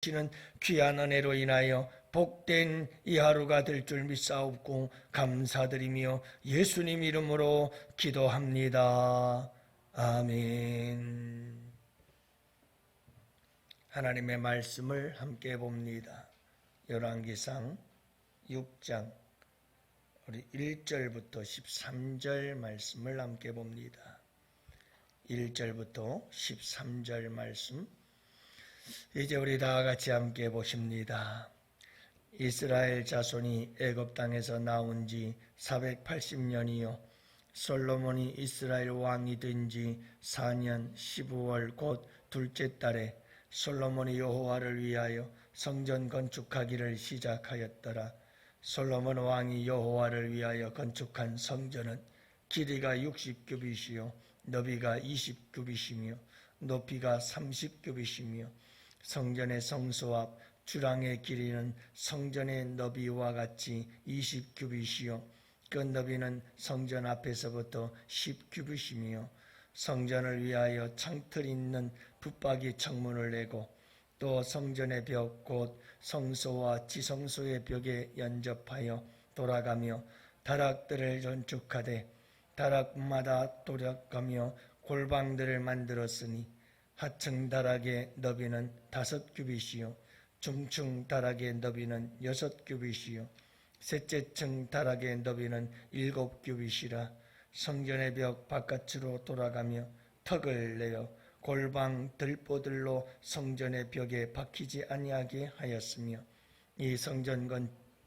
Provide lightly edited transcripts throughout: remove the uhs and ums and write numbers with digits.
주시는 귀한 은혜로 인하여 복된 이 하루가 될 줄 믿사옵고 감사드리며 예수님 이름으로 기도합니다. 아멘. 하나님의 말씀을 함께 봅니다. 열왕기상 6장 우리 1절부터 13절 말씀을 함께 봅니다. 1절부터 13절 말씀, 이제 우리 다 같이 함께 보십니다. 이스라엘 자손이 애굽 땅에서 나온 지 480년이요 솔로몬이 이스라엘 왕이 된 지 4년 15월 곧 둘째 달에 솔로몬이 여호와를 위하여 성전 건축하기를 시작하였더라. 솔로몬 왕이 여호와를 위하여 건축한 성전은 길이가 60규빗이요 너비가 20규빗이며 높이가 30규빗이며 성전의 성소 앞 주랑의 길이는 성전의 너비와 같이 20규빗이요 끝너비는 성전 앞에서부터 10규빗이며 성전을 위하여 창틀 있는 붙박이 창문을 내고 또 성전의 벽 곧 성소와 지성소의 벽에 연접하여 돌아가며 다락들을 건축하되 다락마다 돌아가며 골방들을 만들었으니 하층 다락의 너비는 5규빗이요 중층 다락의 너비는 6규빗이요 셋째 층 다락의 너비는 7규빗이라. 성전의 벽 바깥으로 돌아가며 턱을 내어 골방 들보들로 성전의 벽에 박히지 아니하게 하였으며 이 성전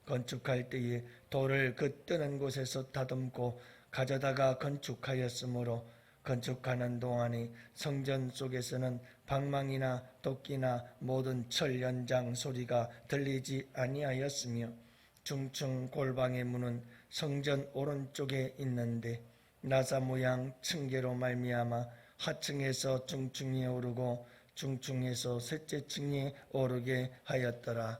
건축할 때에 돌을 그 뜨는 곳에서 다듬고 가져다가 건축하였으므로 건축하는 동안에 성전 속에서는 방망이나 도끼나 모든 철 연장 소리가 들리지 아니하였으며 중층 골방의 문은 성전 오른쪽에 있는데 나사 모양 층계로 말미암아 하층에서 중층에 오르고 중층에서 셋째 층에 오르게 하였더라.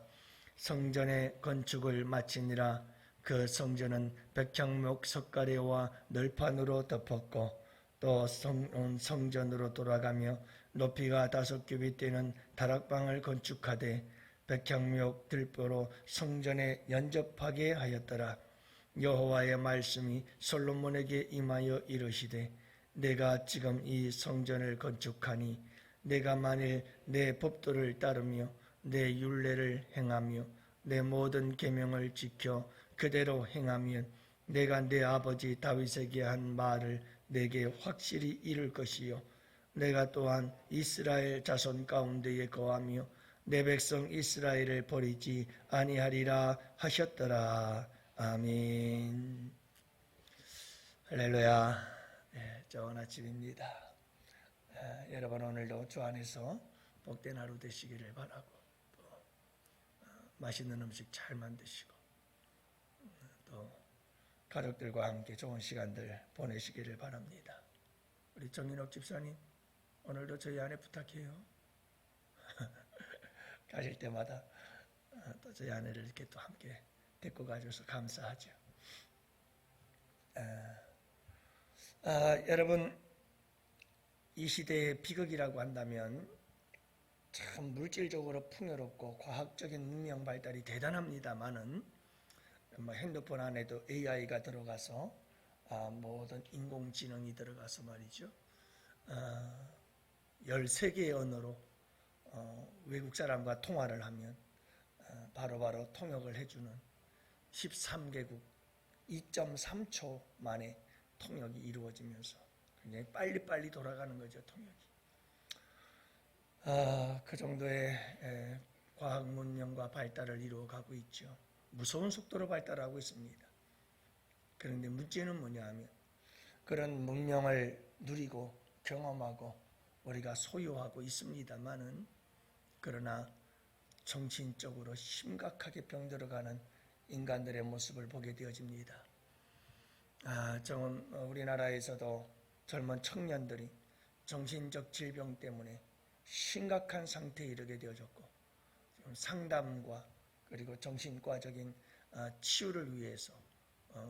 성전의 건축을 마치니라. 그 성전은 백향목 석가래와 널판으로 덮었고 또 성전으로 돌아가며 높이가 5규빗 되는 다락방을 건축하되 백향목 들보로 성전에 연접하게 하였더라. 여호와의 말씀이 솔로몬에게 임하여 이르시되 내가 지금 이 성전을 건축하니 내가 만일 내 법도를 따르며 내 율례를 행하며 내 모든 계명을 지켜 그대로 행하면 내가 내 아버지 다윗에게 한 말을 내게 확실히 이룰 것이요 내가 또한 이스라엘 자손 가운데에 거하며 내 백성 이스라엘을 버리지 아니하리라 하셨더라. 아멘. 할렐루야. 네, 좋은 아침입니다. 여러분 오늘도 주 안에서 복된 하루 되시기를 바라고 또 맛있는 음식 잘 만드시고 또 가족들과 함께 좋은 시간들 보내시기를 바랍니다. 우리 정인옥 집사님 오늘도 저희 안에 부탁해요. 가실 때마다 또 저희 아내를 이렇게 또 함께 데리고 가줘서 감사하죠. 여러분 이 시대의 비극이라고 한다면 참 물질적으로 풍요롭고 과학적인 문명 발달이 대단합니다만은 핸드폰 안에도 AI가 들어가서 모든 인공지능이 들어가서 말이죠. 13개의 언어로 외국 사람과 통화를 하면 바로바로 통역을 해주는 13개국 2.3초 만에 통역이 이루어지면서 굉장히 빨리빨리 돌아가는 거죠, 통역이. 그 정도의 과학 문명과 발달을 이루어가고 있죠. 무서운 속도로 발달하고 있습니다. 그런데 문제는 뭐냐 하면 그런 문명을 누리고 경험하고 우리가 소유하고 있습니다만은 그러나 정신적으로 심각하게 병들어가는 인간들의 모습을 보게 되어집니다. 우리나라에서도 젊은 청년들이 정신적 질병 때문에 심각한 상태에 이르게 되어졌고 상담과 그리고 정신과적인 치유를 위해서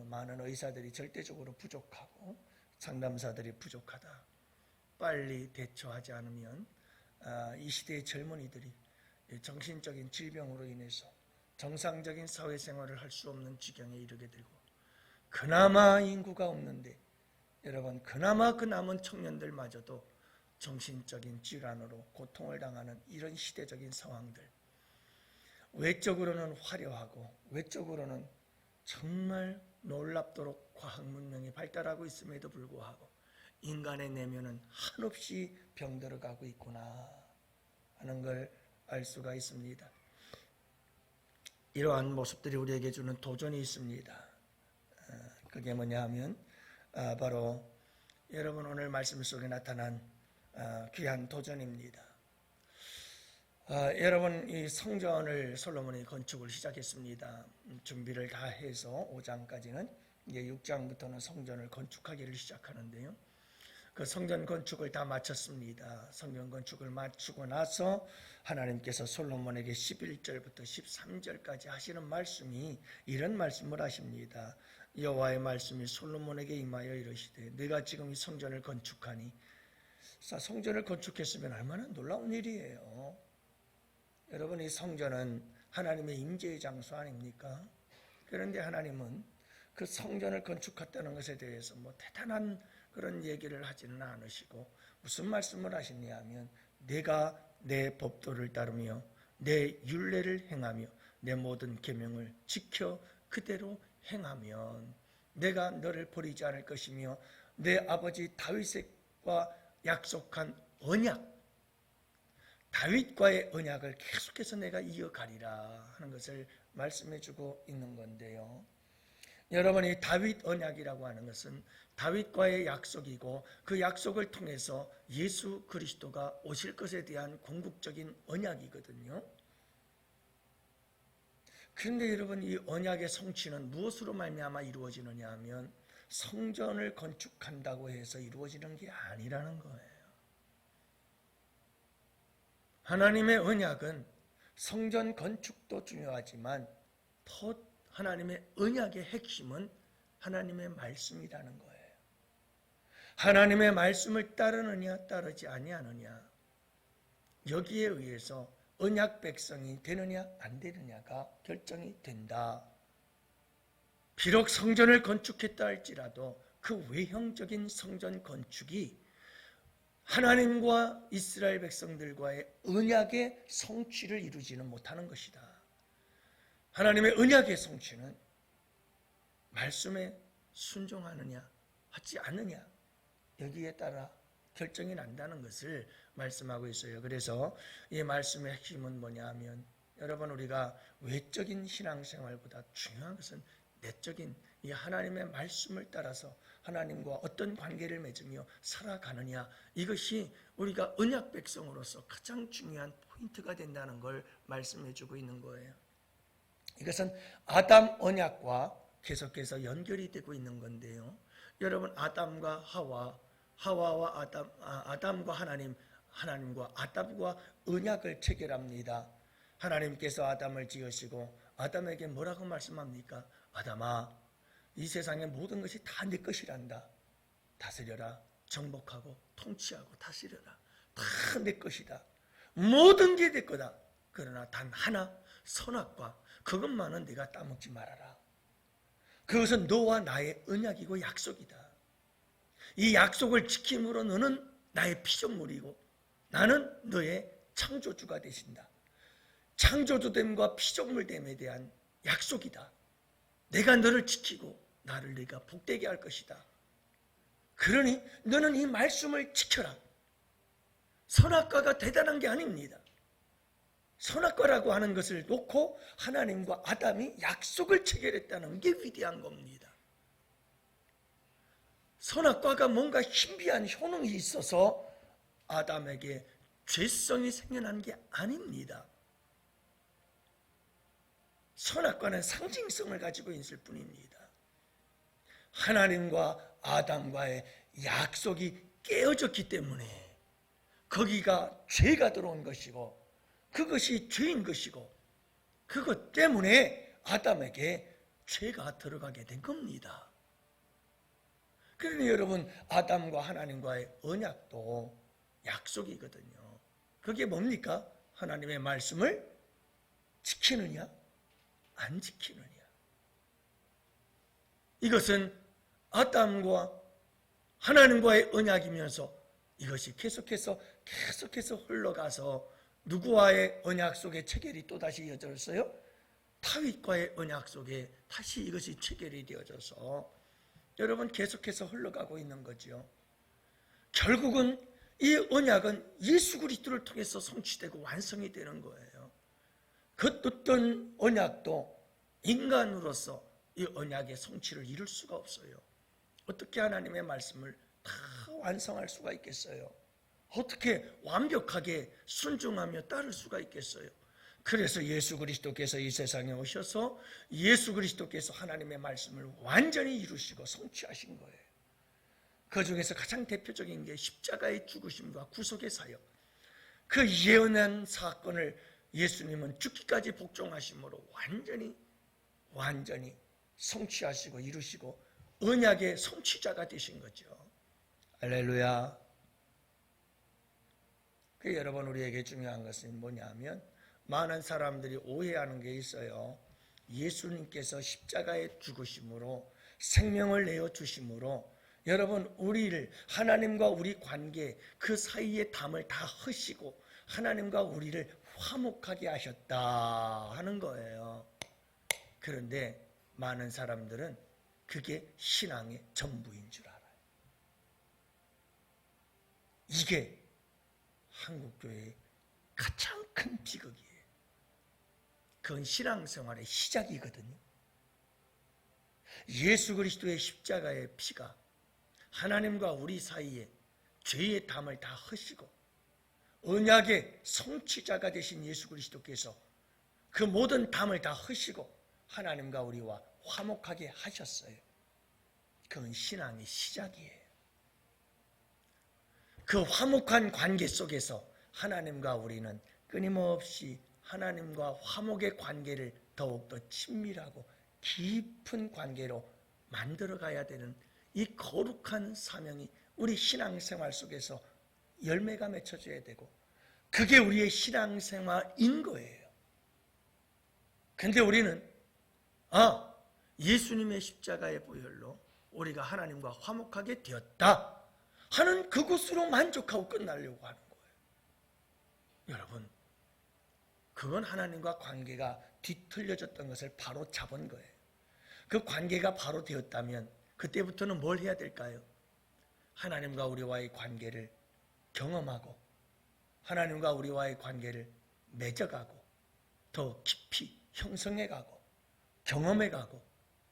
많은 의사들이 절대적으로 부족하고 상담사들이 부족하다. 빨리 대처하지 않으면 이 시대의 젊은이들이 정신적인 질병으로 인해서 정상적인 사회생활을 할 수 없는 지경에 이르게 되고, 그나마 인구가 없는데 여러분, 그나마 그 남은 청년들마저도 정신적인 질환으로 고통을 당하는 이런 시대적인 상황들, 외적으로는 화려하고 외적으로는 정말 놀랍도록 과학 문명이 발달하고 있음에도 불구하고 인간의 내면은 한없이 병들어가고 있구나 하는 걸 알 수가 있습니다. 이러한 모습들이 우리에게 주는 도전이 있습니다. 그게 뭐냐 하면 바로 여러분 오늘 말씀 속에 나타난 귀한 도전입니다. 여러분, 이 성전을 솔로몬이 건축을 시작했습니다. 준비를 다 해서 5장까지는, 이제 6장부터는 성전을 건축하기를 시작하는데요. 그 성전 건축을 다 마쳤습니다. 성전 건축을 마치고 나서 하나님께서 솔로몬에게 11절부터 13절까지 하시는 말씀이 이런 말씀을 하십니다. 여호와의 말씀이 솔로몬에게 임하여 이르시되, 내가 지금 이 성전을 건축하니, 성전을 건축했으면 얼마나 놀라운 일이에요. 여러분, 이 성전은 하나님의 임재의 장소 아닙니까? 그런데 하나님은 그 성전을 건축했다는 것에 대해서 뭐 대단한 그런 얘기를 하지는 않으시고, 무슨 말씀을 하시냐 하면, 내가 내 법도를 따르며 내 율례를 행하며 내 모든 계명을 지켜 그대로 행하면 내가 너를 버리지 않을 것이며 내 아버지 다윗과 약속한 언약, 다윗과의 언약을 계속해서 내가 이어가리라 하는 것을 말씀해주고 있는 건데요. 여러분, 이 다윗 언약이라고 하는 것은 다윗과의 약속이고, 그 약속을 통해서 예수 그리스도가 오실 것에 대한 궁극적인 언약이거든요. 그런데 여러분, 이 언약의 성취는 무엇으로 말미암아 이루어지느냐 하면 성전을 건축한다고 해서 이루어지는 게 아니라는 거예요. 하나님의 언약은 성전 건축도 중요하지만 더 하나님의 언약의 핵심은 하나님의 말씀이라는 거예요. 하나님의 말씀을 따르느냐 따르지 아니하느냐, 여기에 의해서 언약 백성이 되느냐 안 되느냐가 결정이 된다. 비록 성전을 건축했다 할지라도 그 외형적인 성전 건축이 하나님과 이스라엘 백성들과의 언약의 성취를 이루지는 못하는 것이다. 하나님의 언약의 성취는 말씀에 순종하느냐 하지 않느냐, 여기에 따라 결정이 난다는 것을 말씀하고 있어요. 그래서 이 말씀의 핵심은 뭐냐 하면, 여러분, 우리가 외적인 신앙생활보다 중요한 것은 내적인 이 하나님의 말씀을 따라서 하나님과 어떤 관계를 맺으며 살아가느냐, 이것이 우리가 언약 백성으로서 가장 중요한 포인트가 된다는 걸 말씀해 주고 있는 거예요. 이것은 아담 언약과 계속해서 연결이 되고 있는 건데요. 여러분, 아담과 하와와 아담과 하나님과 아담과 언약을 체결합니다. 하나님께서 아담을 지으시고 아담에게 뭐라고 말씀합니까? 아담아, 이 세상의 모든 것이 다 네 것이란다. 다스려라, 정복하고 통치하고 다스려라. 다 내 것이다. 모든 게 내 거다. 그러나 단 하나, 선악과 그것만은 네가 따먹지 말아라. 그것은 너와 나의 언약이고 약속이다. 이 약속을 지킴으로 너는 나의 피조물이고 나는 너의 창조주가 되신다. 창조주됨과 피조물됨에 대한 약속이다. 내가 너를 지키고 나를 네가 복되게 할 것이다. 그러니 너는 이 말씀을 지켜라. 선악과가 대단한 게 아닙니다. 선악과라고 하는 것을 놓고 하나님과 아담이 약속을 체결했다는 게 위대한 겁니다. 선악과가 뭔가 신비한 효능이 있어서 아담에게 죄성이 생겨난 게 아닙니다. 선악과는 상징성을 가지고 있을 뿐입니다. 하나님과 아담과의 약속이 깨어졌기 때문에 거기가 죄가 들어온 것이고 그것이 죄인 것이고 그것 때문에 아담에게 죄가 들어가게 된 겁니다. 그러니 여러분, 아담과 하나님과의 언약도 약속이거든요. 그게 뭡니까? 하나님의 말씀을 지키느냐 안 지키느냐. 이것은 아담과 하나님과의 언약이면서 이것이 계속해서 흘러가서 누구와의 언약 속에 체결이 또다시 이어졌어요? 다윗과의 언약 속에 다시 이것이 체결이 되어져서 여러분 계속해서 흘러가고 있는 거죠. 결국은 이 언약은 예수 그리스도를 통해서 성취되고 완성이 되는 거예요. 그 어떤 언약도 인간으로서 이 언약의 성취를 이룰 수가 없어요. 어떻게 하나님의 말씀을 다 완성할 수가 있겠어요? 어떻게 완벽하게 순종하며 따를 수가 있겠어요? 그래서 예수 그리스도께서 이 세상에 오셔서 예수 그리스도께서 하나님의 말씀을 완전히 이루시고 성취하신 거예요. 그 중에서 가장 대표적인 게 십자가의 죽으심과 구속의 사역. 그 예언한 사건을 예수님은 죽기까지 복종하심으로 완전히 성취하시고 이루시고 언약의 성취자가 되신 거죠. 할렐루야. 그 여러분, 우리에게 중요한 것은 뭐냐면 많은 사람들이 오해하는 게 있어요. 예수님께서 십자가에 죽으심으로 생명을 내어주심으로 여러분, 우리를 하나님과 우리 관계 그 사이의 담을 다 허시고 하나님과 우리를 화목하게 하셨다 하는 거예요. 그런데 많은 사람들은 그게 신앙의 전부인 줄 알아요. 이게 한국교회의 가장 큰 비극이에요. 그건 신앙생활의 시작이거든요. 예수 그리스도의 십자가의 피가 하나님과 우리 사이에 죄의 담을 다 허시고 언약의 성취자가 되신 예수 그리스도께서 그 모든 담을 다 허시고 하나님과 우리와 화목하게 하셨어요. 그건 신앙의 시작이에요. 그 화목한 관계 속에서 하나님과 우리는 끊임없이 하나님과 화목의 관계를 더욱더 친밀하고 깊은 관계로 만들어가야 되는 이 거룩한 사명이 우리 신앙생활 속에서 열매가 맺혀져야 되고 그게 우리의 신앙생활인 거예요. 근데 우리는 예수님의 십자가의 보혈로 우리가 하나님과 화목하게 되었다 하는 그것으로 만족하고 끝나려고 하는 거예요. 여러분, 그건 하나님과 관계가 뒤틀려졌던 것을 바로 잡은 거예요. 그 관계가 바로 되었다면 그때부터는 뭘 해야 될까요? 하나님과 우리와의 관계를 경험하고 하나님과 우리와의 관계를 맺어가고 더 깊이 형성해가고 경험해가고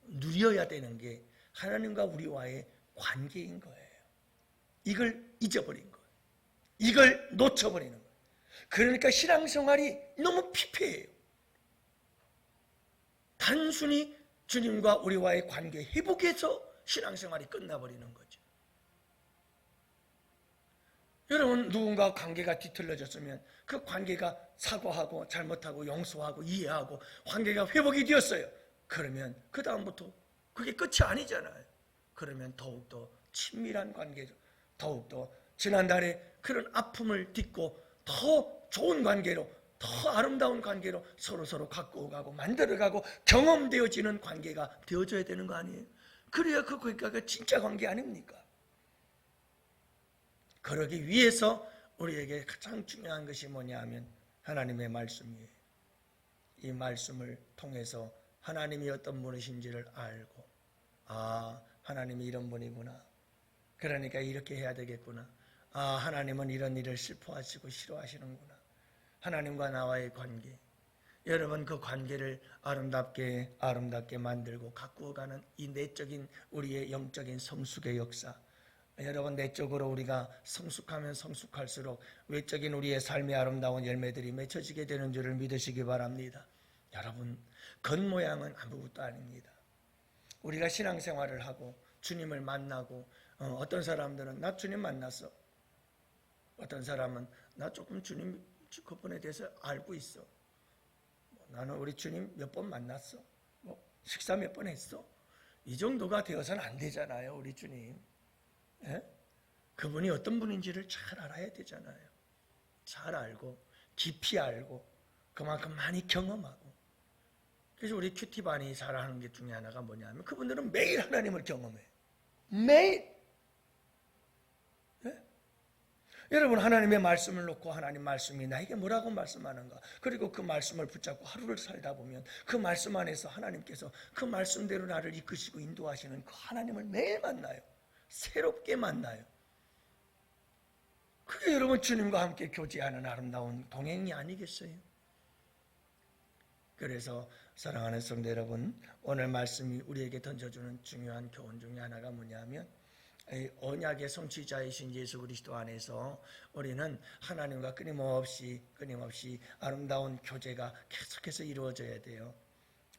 누려야 되는 게 하나님과 우리와의 관계인 거예요. 이걸 잊어버린 거예요. 이걸 놓쳐버리는 거예요. 그러니까 신앙생활이 너무 피폐해요. 단순히 주님과 우리와의 관계 회복에서 신앙생활이 끝나버리는 거죠. 여러분, 누군가 관계가 뒤틀려졌으면 그 관계가 사과하고 잘못하고 용서하고 이해하고 관계가 회복이 되었어요. 그러면 그 다음부터 그게 끝이 아니잖아요. 그러면 더욱더 친밀한 관계죠. 더욱더 지난달에 그런 아픔을 딛고 더 좋은 관계로, 더 아름다운 관계로 서로 갖고 가고 만들어가고 경험되어지는 관계가 되어져야 되는 거 아니에요? 그래야 그 관계가 진짜 관계 아닙니까? 그러기 위해서 우리에게 가장 중요한 것이 뭐냐 하면 하나님의 말씀이에요. 이 말씀을 통해서 하나님이 어떤 분이신지를 알고 하나님이 이런 분이구나. 그러니까 이렇게 해야 되겠구나. 하나님은 이런 일을 슬퍼하시고 싫어하시는구나. 하나님과 나와의 관계, 여러분 그 관계를 아름답게 만들고 가꾸어가는 이 내적인 우리의 영적인 성숙의 역사, 여러분 내적으로 우리가 성숙하면 성숙할수록 외적인 우리의 삶의 아름다운 열매들이 맺혀지게 되는 줄을 믿으시기 바랍니다. 여러분, 겉모양은 아무것도 아닙니다. 우리가 신앙생활을 하고 주님을 만나고 어떤 사람들은 나 주님 만났어, 어떤 사람은 나 조금 주님 그분에 대해서 알고 있어, 나는 우리 주님 몇 번 만났어, 식사 몇 번 했어, 이 정도가 되어서는 안 되잖아요. 우리 주님 그분이 어떤 분인지를 잘 알아야 되잖아요. 잘 알고 깊이 알고 그만큼 많이 경험하고. 그래서 우리 큐티반이 잘하는 게 중에 하나가 뭐냐면 그분들은 매일 하나님을 경험해. 매일. 네? 여러분, 하나님의 말씀을 놓고 하나님 말씀이 나에게 뭐라고 말씀하는가, 그리고 그 말씀을 붙잡고 하루를 살다 보면 그 말씀 안에서 하나님께서 그 말씀대로 나를 이끄시고 인도하시는 그 하나님을 매일 만나요. 새롭게 만나요. 그게 여러분 주님과 함께 교제하는 아름다운 동행이 아니겠어요? 그래서 사랑하는 성도 여러분, 오늘 말씀이 우리에게 던져주는 중요한 교훈 중에 하나가 뭐냐면, 언약의 성취자이신 예수 그리스도 안에서 우리는 하나님과 끊임없이 아름다운 교제가 계속해서 이루어져야 돼요.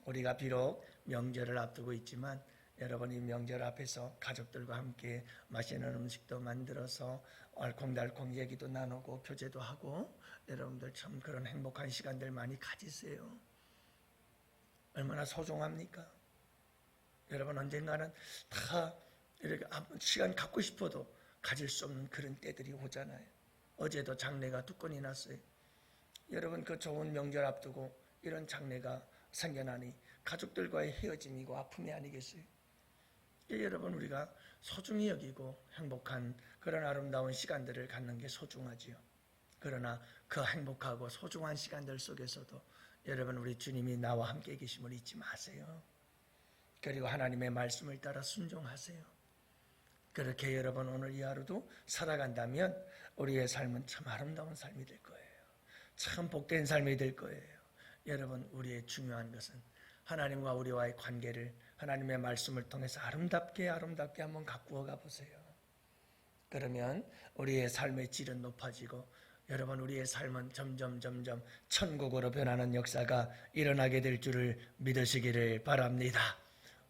우리가 비록 명절을 앞두고 있지만 여러분, 이 명절 앞에서 가족들과 함께 맛있는 음식도 만들어서 알콩달콩 얘기도 나누고 교제도 하고, 여러분들 참 그런 행복한 시간들 많이 가지세요. 얼마나 소중합니까? 여러분, 언젠가는 다 이렇게 시간 갖고 싶어도 가질 수 없는 그런 때들이 오잖아요. 어제도 장례가 2건이 났어요. 여러분, 그 좋은 명절 앞두고 이런 장례가 생겨나니 가족들과의 헤어짐이고 아픔이 아니겠어요? 여러분, 우리가 소중히 여기고 행복한 그런 아름다운 시간들을 갖는 게 소중하지요. 그러나 그 행복하고 소중한 시간들 속에서도 여러분, 우리 주님이 나와 함께 계심을 잊지 마세요. 그리고 하나님의 말씀을 따라 순종하세요. 그렇게 여러분, 오늘 이 하루도 살아간다면 우리의 삶은 참 아름다운 삶이 될 거예요. 참 복된 삶이 될 거예요. 여러분, 우리의 중요한 것은 하나님과 우리와의 관계를 하나님의 말씀을 통해서 아름답게 한번 가꾸어 가보세요. 그러면 우리의 삶의 질은 높아지고 여러분, 우리의 삶은 점점 천국으로 변하는 역사가 일어나게 될 줄을 믿으시기를 바랍니다.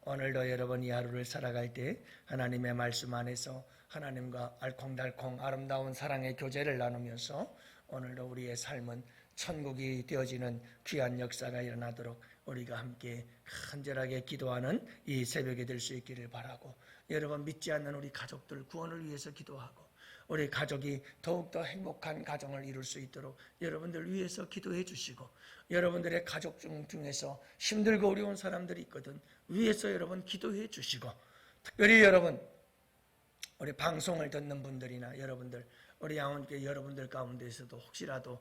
오늘도 여러분, 이 하루를 살아갈 때 하나님의 말씀 안에서 하나님과 알콩달콩 아름다운 사랑의 교제를 나누면서 오늘도 우리의 삶은 천국이 되어지는 귀한 역사가 일어나도록 우리가 함께 간절하게 기도하는 이 새벽이 될 수 있기를 바라고, 여러분, 믿지 않는 우리 가족들 구원을 위해서 기도하고 우리 가족이 더욱더 행복한 가정을 이룰 수 있도록 여러분들 위해서 기도해 주시고, 여러분들의 가족 중에서 힘들고 어려운 사람들이 있거든 위해서 여러분 기도해 주시고, 특별히 여러분, 우리 방송을 듣는 분들이나 여러분들, 우리 양원교회 여러분들 가운데서도 혹시라도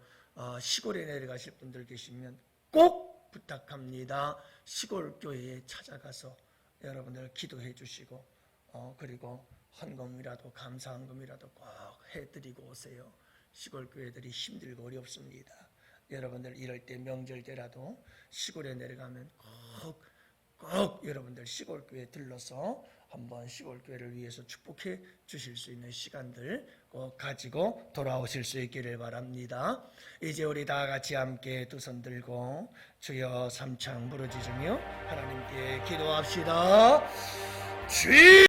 시골에 내려가실 분들 계시면 꼭 부탁합니다. 시골 교회에 찾아가서 여러분들 기도해 주시고 그리고 헌금이라도 감사헌금이라도 꼭 해드리고 오세요. 시골 교회들이 힘들고 어렵습니다. 여러분들 이럴 때 명절 때라도 시골에 내려가면 꼭 여러분들 시골 교회 들러서 한번 시골 교회를 위해서 축복해 주실 수 있는 시간들 꼭 가지고 돌아오실 수 있기를 바랍니다. 이제 우리 다 같이 함께 두 손 들고 주여 삼창 부르짖으며 하나님께 기도합시다. 주여